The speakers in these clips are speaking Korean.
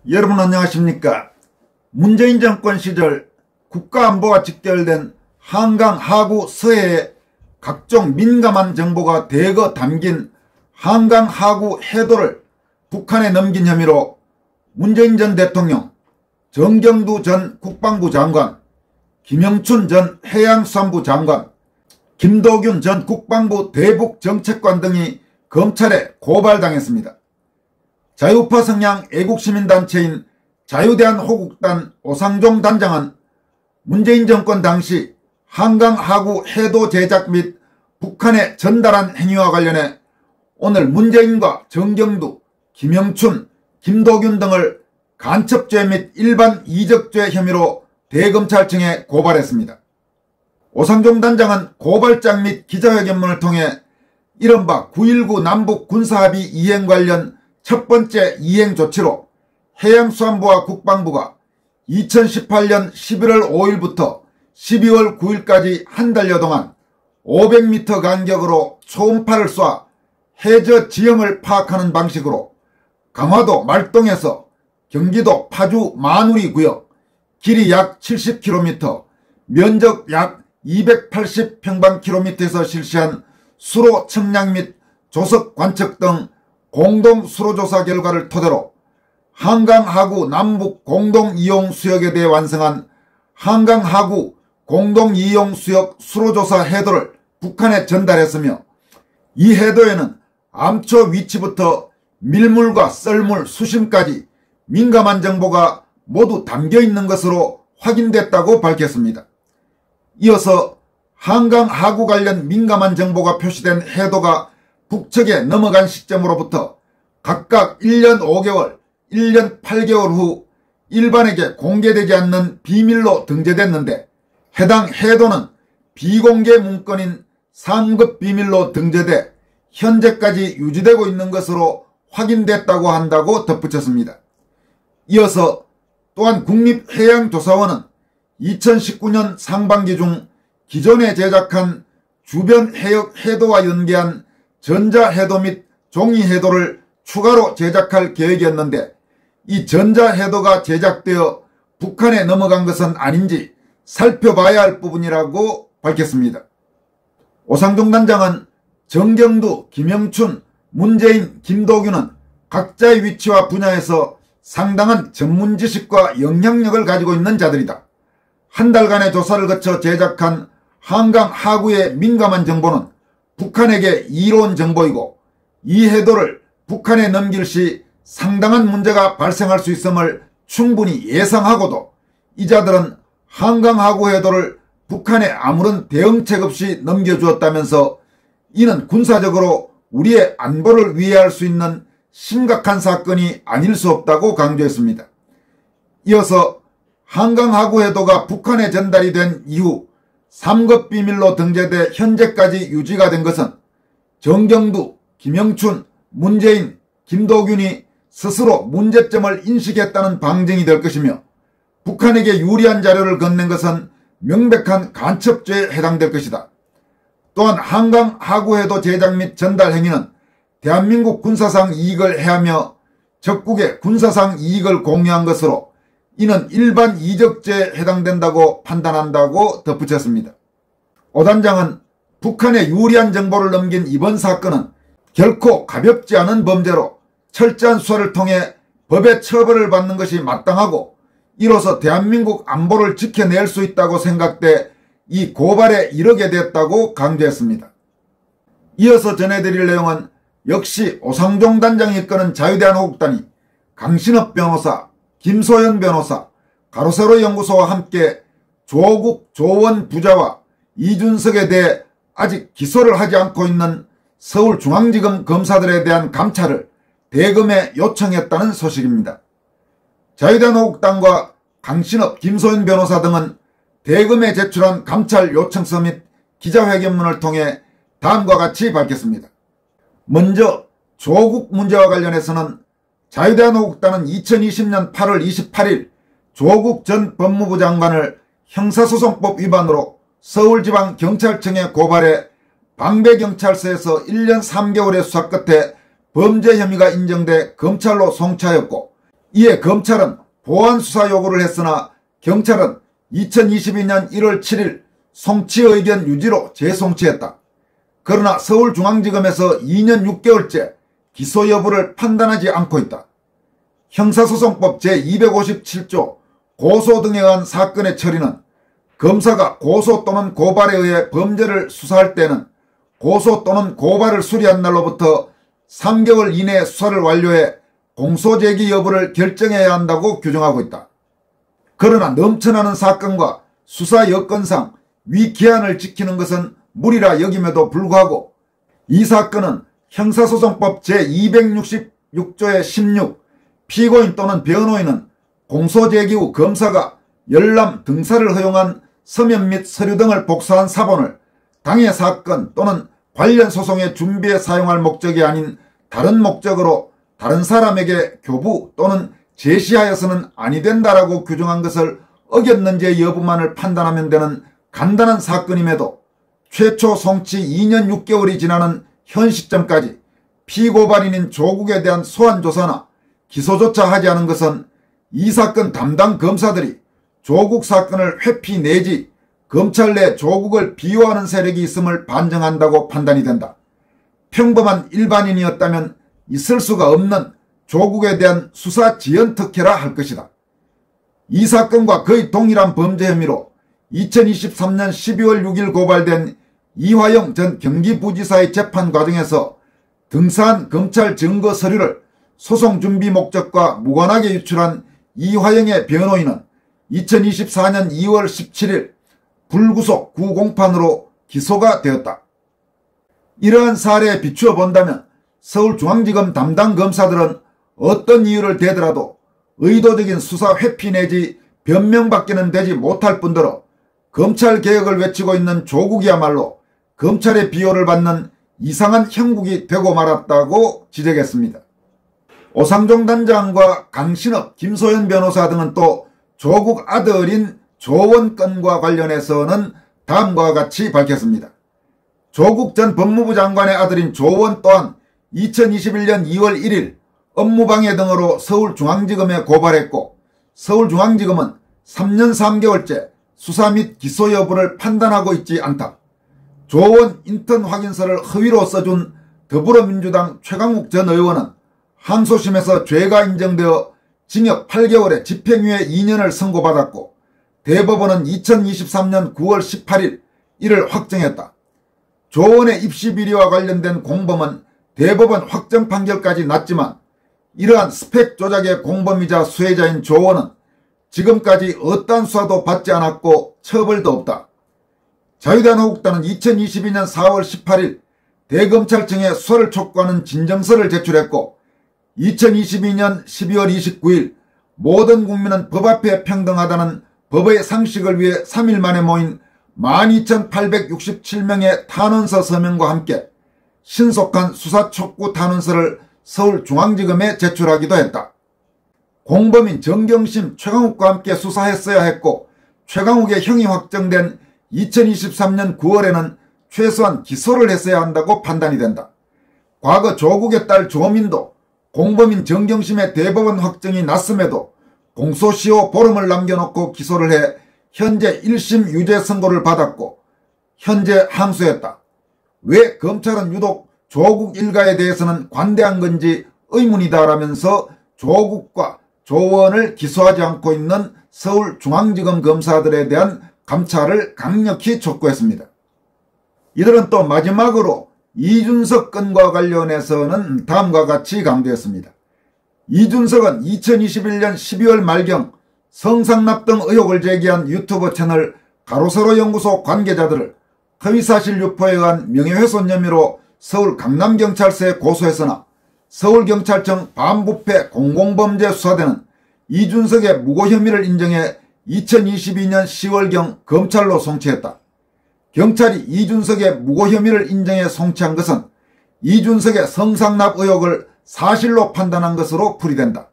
여러분 안녕하십니까. 문재인 정권 시절 국가안보와 직결된 한강 하구 서해에 각종 민감한 정보가 대거 담긴 한강 하구 해도를 북한에 넘긴 혐의로 문재인 전 대통령, 정경두 전 국방부 장관, 김영춘 전 해양수산부 장관, 김도균 전 국방부 대북정책관 등이 검찰에 고발당했습니다. 자유파 성향 애국시민단체인 자유대한호국단 오상종 단장은 문재인 정권 당시 한강 하구 해도 제작 및 북한에 전달한 행위와 관련해 오늘 문재인과 정경두, 김영춘, 김도균 등을 간첩죄 및 일반 이적죄 혐의로 대검찰청에 고발했습니다. 오상종 단장은 고발장 및 기자회견문을 통해 이른바 9.19 남북 군사합의 이행 관련 첫 번째 이행 조치로 해양수산부와 국방부가 2018년 11월 5일부터 12월 9일까지 한 달여 동안 500m 간격으로 초음파를 쏴 해저 지형을 파악하는 방식으로 강화도 말동에서 경기도 파주 마누리 구역 길이 약 70km, 면적 약 280평방킬로미터에서 실시한 수로 측량 및 조석 관측 등 공동 수로조사 결과를 토대로 한강 하구 남북 공동이용 수역에 대해 완성한 한강 하구 공동이용 수역 수로조사 해도를 북한에 전달했으며 이 해도에는 암초 위치부터 밀물과 썰물 수심까지 민감한 정보가 모두 담겨 있는 것으로 확인됐다고 밝혔습니다. 이어서 한강 하구 관련 민감한 정보가 표시된 해도가 북측에 넘어간 시점으로부터 각각 1년 5개월, 1년 8개월 후 일반에게 공개되지 않는 비밀로 등재됐는데 해당 해도는 비공개 문건인 3급 비밀로 등재돼 현재까지 유지되고 있는 것으로 확인됐다고 한다고 덧붙였습니다. 이어서 또한 국립해양조사원은 2019년 상반기 중 기존에 제작한 주변 해역 해도와 연계한 전자해도 및 종이해도를 추가로 제작할 계획이었는데 이 전자해도가 제작되어 북한에 넘어간 것은 아닌지 살펴봐야 할 부분이라고 밝혔습니다. 오상종 단장은 정경두, 김영춘, 문재인, 김도균은 각자의 위치와 분야에서 상당한 전문 지식과 영향력을 가지고 있는 자들이다. 한 달간의 조사를 거쳐 제작한 한강 하구의 민감한 정보는 북한에게 이로운 정보이고 이 해도를 북한에 넘길 시 상당한 문제가 발생할 수 있음을 충분히 예상하고도 이 자들은 한강 하구 해도를 북한에 아무런 대응책 없이 넘겨주었다면서 이는 군사적으로 우리의 안보를 위해할 수 있는 심각한 사건이 아닐 수 없다고 강조했습니다. 이어서 한강 하구 해도가 북한에 전달이 된 이후 3급 비밀로 등재돼 현재까지 유지가 된 것은 정경두, 김영춘, 문재인, 김도균이 스스로 문제점을 인식했다는 방증이 될 것이며 북한에게 유리한 자료를 건넨 것은 명백한 간첩죄에 해당될 것이다. 또한 한강 하구 해도 제작 및 전달 행위는 대한민국 군사상 이익을 해하며 적국의 군사상 이익을 공유한 것으로 이는 일반 이적죄에 해당된다고 판단한다고 덧붙였습니다. 오 단장은 북한에 유리한 정보를 넘긴 이번 사건은 결코 가볍지 않은 범죄로 철저한 수사를 통해 법의 처벌을 받는 것이 마땅하고 이로써 대한민국 안보를 지켜낼 수 있다고 생각돼 이 고발에 이르게 됐다고 강조했습니다. 이어서 전해드릴 내용은 역시 오상종 단장이 이끄는 자유대한호국단이 강신업 변호사, 김소연 변호사, 가로세로 연구소와 함께 조국, 조원 부자와 이준석에 대해 아직 기소를 하지 않고 있는 서울중앙지검 검사들에 대한 감찰을 대검에 요청했다는 소식입니다. 자유대한호국단과 강신업, 김소연 변호사 등은 대검에 제출한 감찰 요청서 및 기자회견문을 통해 다음과 같이 밝혔습니다. 먼저 조국 문제와 관련해서는 자유대한호국단은 2020년 8월 28일 조국 전 법무부 장관을 형사소송법 위반으로 서울지방경찰청에 고발해 방배경찰서에서 1년 3개월의 수사 끝에 범죄 혐의가 인정돼 검찰로 송치하였고 이에 검찰은 보완 수사 요구를 했으나 경찰은 2022년 1월 7일 송치 의견 유지로 재송치했다. 그러나 서울중앙지검에서 2년 6개월째 기소 여부를 판단하지 않고 있다. 형사소송법 제257조 고소 등에 의한 사건의 처리는 검사가 고소 또는 고발에 의해 범죄를 수사할 때는 고소 또는 고발을 수리한 날로부터 3개월 이내에 수사를 완료해 공소제기 여부를 결정해야 한다고 규정하고 있다. 그러나 넘쳐나는 사건과 수사 여건상 위 기한을 지키는 것은 무리라 여김에도 불구하고 이 사건은 형사소송법 제266조의 16 피고인 또는 변호인은 공소제기 후 검사가 열람 등사를 허용한 서면 및 서류 등을 복사한 사본을 당해 사건 또는 관련 소송의 준비에 사용할 목적이 아닌 다른 목적으로 다른 사람에게 교부 또는 제시하여서는 아니 된다라고 규정한 것을 어겼는지의 여부만을 판단하면 되는 간단한 사건임에도 최초 송치 2년 6개월이 지나는 현 시점까지 피고발인인 조국에 대한 소환조사나 기소조차 하지 않은 것은 이 사건 담당 검사들이 조국 사건을 회피 내지 검찰 내 조국을 비호하는 세력이 있음을 반증한다고 판단이 된다. 평범한 일반인이었다면 있을 수가 없는 조국에 대한 수사 지연 특혜라 할 것이다. 이 사건과 거의 동일한 범죄 혐의로 2023년 12월 6일 고발된 이화영 전 경기부지사의 재판 과정에서 등사한 검찰 증거 서류를 소송 준비 목적과 무관하게 유출한 이화영의 변호인은 2024년 2월 17일 불구속 구공판으로 기소가 되었다. 이러한 사례에 비추어 본다면 서울중앙지검 담당 검사들은 어떤 이유를 대더라도 의도적인 수사 회피 내지 변명밖에는 되지 못할 뿐더러 검찰개혁을 외치고 있는 조국이야말로 검찰의 비호를 받는 이상한 형국이 되고 말았다고 지적했습니다. 오상종 단장과 강신업, 김소연 변호사 등은 또 조국 아들인 조원 건과 관련해서는 다음과 같이 밝혔습니다. 조국 전 법무부 장관의 아들인 조원 또한 2021년 2월 1일 업무방해 등으로 서울중앙지검에 고발했고 서울중앙지검은 3년 3개월째 수사 및 기소 여부를 판단하고 있지 않다. 조원 인턴 확인서를 허위로 써준 더불어민주당 최강욱 전 의원은 항소심에서 죄가 인정되어 징역 8개월에 집행유예 2년을 선고받았고 대법원은 2023년 9월 18일 이를 확정했다. 조원의 입시 비리와 관련된 공범은 대법원 확정 판결까지 났지만 이러한 스펙 조작의 공범이자 수혜자인 조원은 지금까지 어떠한 수사도 받지 않았고 처벌도 없다. 자유대한민국당은 2022년 4월 18일 대검찰청에 수사를 촉구하는 진정서를 제출했고 2022년 12월 29일 모든 국민은 법 앞에 평등하다는 법의 상식을 위해 3일 만에 모인 12,867명의 탄원서 서명과 함께 신속한 수사 촉구 탄원서를 서울중앙지검에 제출하기도 했다. 공범인 정경심, 최강욱과 함께 수사했어야 했고 최강욱의 형이 확정된 2023년 9월에는 최소한 기소를 했어야 한다고 판단이 된다. 과거 조국의 딸 조민도 공범인 정경심의 대법원 확정이 났음에도 공소시효 보름을 남겨놓고 기소를 해 현재 1심 유죄 선고를 받았고 현재 항소했다. 왜 검찰은 유독 조국 일가에 대해서는 관대한 건지 의문이다라면서 조국과 조원을 기소하지 않고 있는 서울중앙지검 검사들에 대한 감찰을 강력히 촉구했습니다. 이들은 또 마지막으로 이준석 건과 관련해서는 다음과 같이 강조했습니다. 이준석은 2021년 12월 말경 성상납 등 의혹을 제기한 유튜브 채널 가로세로 연구소 관계자들을 허위사실 유포에 의한 명예훼손 혐의로 서울 강남경찰서에 고소했으나 서울경찰청 반부패 공공범죄수사대는 이준석의 무고 혐의를 인정해 2022년 10월경 검찰로 송치했다. 경찰이 이준석의 무고 혐의를 인정해 송치한 것은 이준석의 성상납 의혹을 사실로 판단한 것으로 풀이된다.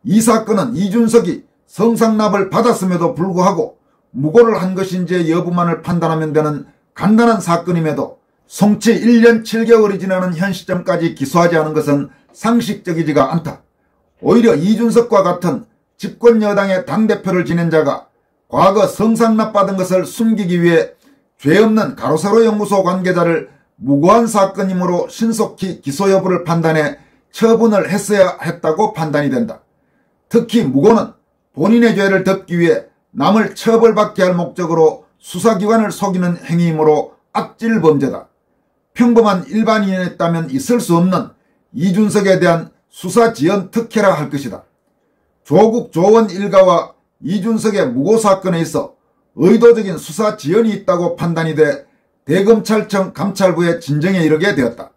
이 사건은 이준석이 성상납을 받았음에도 불구하고 무고를 한 것인지의 여부만을 판단하면 되는 간단한 사건임에도 송치 1년 7개월이 지나는 현 시점까지 기소하지 않은 것은 상식적이지가 않다. 오히려 이준석과 같은 집권여당의 당대표를 지낸 자가 과거 성상납받은 것을 숨기기 위해 죄 없는 가로세로 연구소 관계자를 무고한 사건이므로 신속히 기소 여부를 판단해 처분을 했어야 했다고 판단이 된다. 특히 무고는 본인의 죄를 덮기 위해 남을 처벌받게 할 목적으로 수사기관을 속이는 행위이므로 악질 범죄다. 평범한 일반인이었다면 있을 수 없는 이준석에 대한 수사 지연 특혜라 할 것이다. 조국 조원 일가와 이준석의 무고 사건에 있어 의도적인 수사 지연이 있다고 판단이 돼 대검찰청 감찰부의 진정에 이르게 되었다.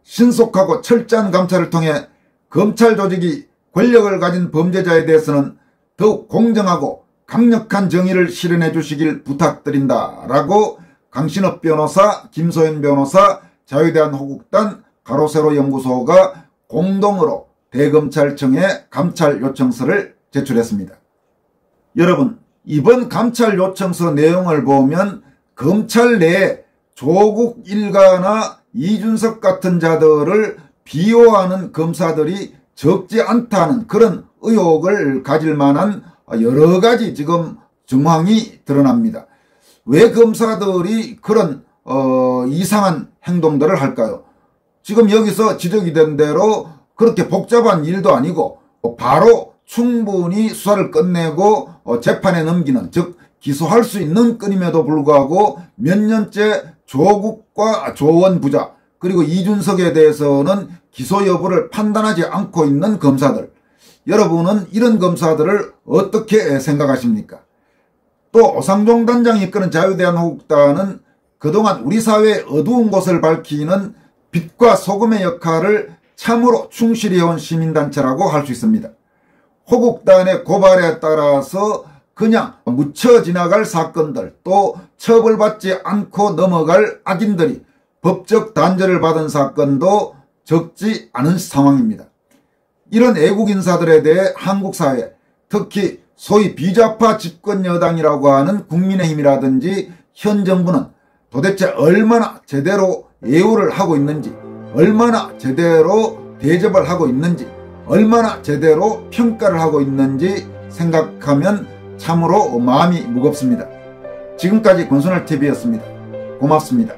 신속하고 철저한 감찰을 통해 검찰 조직이 권력을 가진 범죄자에 대해서는 더욱 공정하고 강력한 정의를 실현해 주시길 부탁드린다 라고 강신업 변호사, 김소연 변호사, 자유대한호국단, 가로세로 연구소가 공동으로 대검찰청에 감찰 요청서를 제출했습니다. 여러분, 이번 감찰 요청서 내용을 보면 검찰 내에 조국 일가나 이준석 같은 자들을 비호하는 검사들이 적지 않다는 그런 의혹을 가질 만한 여러 가지 지금 정황이 드러납니다. 왜 검사들이 그런 이상한 행동들을 할까요? 지금 여기서 지적이 된 대로 그렇게 복잡한 일도 아니고 바로 충분히 수사를 끝내고 재판에 넘기는, 즉 기소할 수 있는 건임에도 불구하고 몇 년째 조국과 조원 부자 그리고 이준석에 대해서는 기소 여부를 판단하지 않고 있는 검사들, 여러분은 이런 검사들을 어떻게 생각하십니까? 또 오상종 단장이 이끄는 자유대한호국단은 그동안 우리 사회의 어두운 곳을 밝히는 빛과 소금의 역할을 참으로 충실히 해온 시민단체라고 할 수 있습니다. 호국단의 고발에 따라서 그냥 묻혀 지나갈 사건들, 또 처벌받지 않고 넘어갈 악인들이 법적 단죄를 받은 사건도 적지 않은 상황입니다. 이런 애국 인사들에 대해 한국 사회, 특히 소위 비좌파 집권여당이라고 하는 국민의힘이라든지 현 정부는 도대체 얼마나 제대로 예우를 하고 있는지, 얼마나 제대로 대접을 하고 있는지, 얼마나 제대로 평가를 하고 있는지 생각하면 참으로 마음이 무겁습니다. 지금까지 권순월TV였습니다. 고맙습니다.